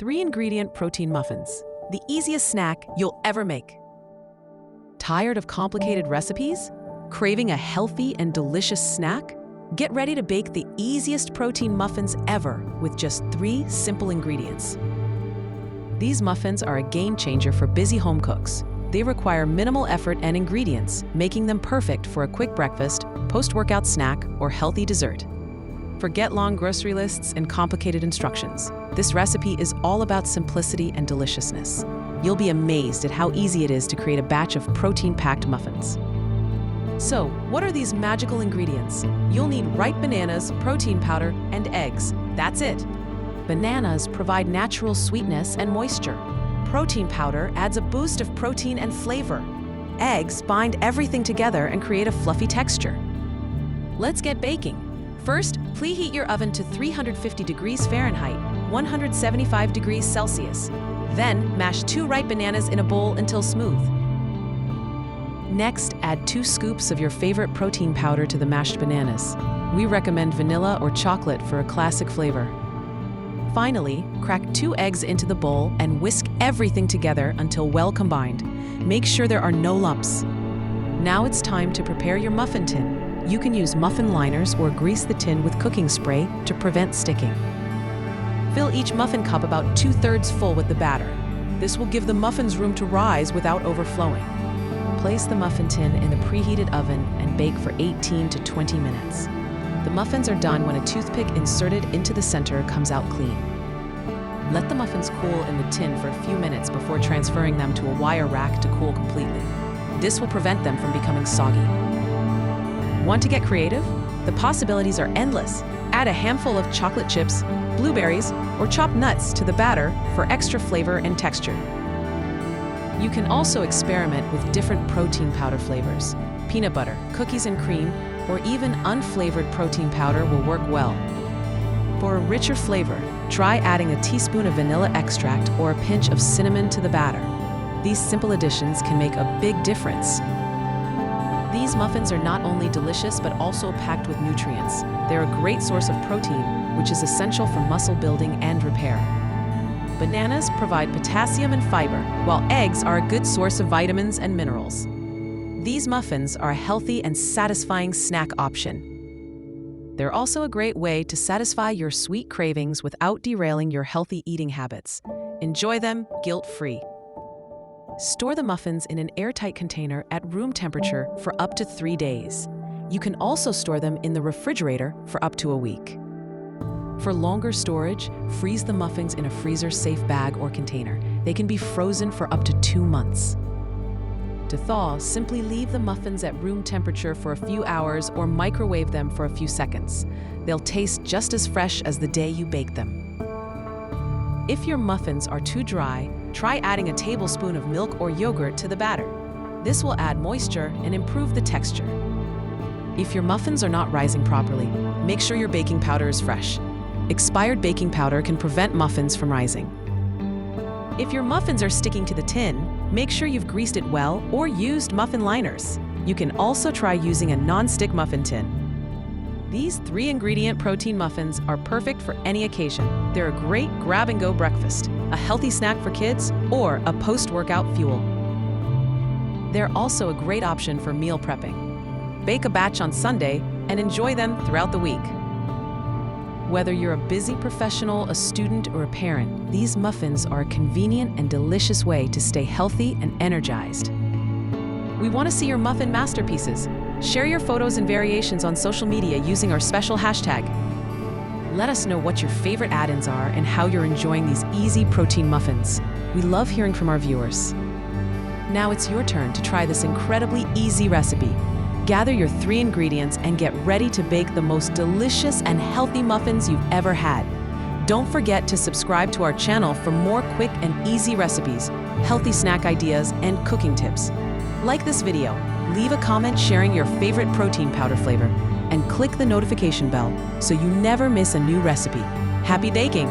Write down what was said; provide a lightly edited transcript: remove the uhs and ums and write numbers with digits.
3-ingredient protein muffins, the easiest snack you'll ever make. Tired of complicated recipes? Craving a healthy and delicious snack? Get ready to bake the easiest protein muffins ever with just 3 simple ingredients. These muffins are a game changer for busy home cooks. They require minimal effort and ingredients, making them perfect for a quick breakfast, post-workout snack, or healthy dessert. Forget long grocery lists and complicated instructions. This recipe is all about simplicity and deliciousness. You'll be amazed at how easy it is to create a batch of protein-packed muffins. So, what are these magical ingredients? You'll need ripe bananas, protein powder, and eggs. That's it. Bananas provide natural sweetness and moisture. Protein powder adds a boost of protein and flavor. Eggs bind everything together and create a fluffy texture. Let's get baking. First, preheat your oven to 350 degrees Fahrenheit, 175 degrees Celsius. Then, mash 2 ripe bananas in a bowl until smooth. Next, add 2 scoops of your favorite protein powder to the mashed bananas. We recommend vanilla or chocolate for a classic flavor. Finally, crack 2 eggs into the bowl and whisk everything together until well combined. Make sure there are no lumps. Now it's time to prepare your muffin tin. You can use muffin liners or grease the tin with cooking spray to prevent sticking. Fill each muffin cup about 2/3 full with the batter. This will give the muffins room to rise without overflowing. Place the muffin tin in the preheated oven and bake for 18 to 20 minutes. The muffins are done when a toothpick inserted into the center comes out clean. Let the muffins cool in the tin for a few minutes before transferring them to a wire rack to cool completely. This will prevent them from becoming soggy. Want to get creative? The possibilities are endless. Add a handful of chocolate chips, blueberries, or chopped nuts to the batter for extra flavor and texture. You can also experiment with different protein powder flavors. Peanut butter, cookies and cream, or even unflavored protein powder will work well. For a richer flavor, try adding a teaspoon of vanilla extract or a pinch of cinnamon to the batter. These simple additions can make a big difference. These muffins are not only delicious but also packed with nutrients. They're a great source of protein, which is essential for muscle building and repair. Bananas provide potassium and fiber, while eggs are a good source of vitamins and minerals. These muffins are a healthy and satisfying snack option. They're also a great way to satisfy your sweet cravings without derailing your healthy eating habits. Enjoy them guilt-free. Store the muffins in an airtight container at room temperature for up to 3 days. You can also store them in the refrigerator for up to a week. For longer storage, freeze the muffins in a freezer-safe bag or container. They can be frozen for up to 2 months. To thaw, simply leave the muffins at room temperature for a few hours or microwave them for a few seconds. They'll taste just as fresh as the day you baked them. If your muffins are too dry, try adding a tablespoon of milk or yogurt to the batter. This will add moisture and improve the texture. If your muffins are not rising properly, make sure your baking powder is fresh. Expired baking powder can prevent muffins from rising. If your muffins are sticking to the tin, make sure you've greased it well or used muffin liners. You can also try using a non-stick muffin tin. These 3-ingredient protein muffins are perfect for any occasion. They're a great grab-and-go breakfast, a healthy snack for kids, or a post-workout fuel. They're also a great option for meal prepping. Bake a batch on Sunday and enjoy them throughout the week. Whether you're a busy professional, a student, or a parent, these muffins are a convenient and delicious way to stay healthy and energized. We want to see your muffin masterpieces. Share your photos and variations on social media using our special hashtag. Let us know what your favorite add-ins are and how you're enjoying these easy protein muffins. We love hearing from our viewers. Now it's your turn to try this incredibly easy recipe. Gather your 3 ingredients and get ready to bake the most delicious and healthy muffins you've ever had. Don't forget to subscribe to our channel for more quick and easy recipes, healthy snack ideas, and cooking tips. Like this video, leave a comment sharing your favorite protein powder flavor, and click the notification bell so you never miss a new recipe. Happy baking!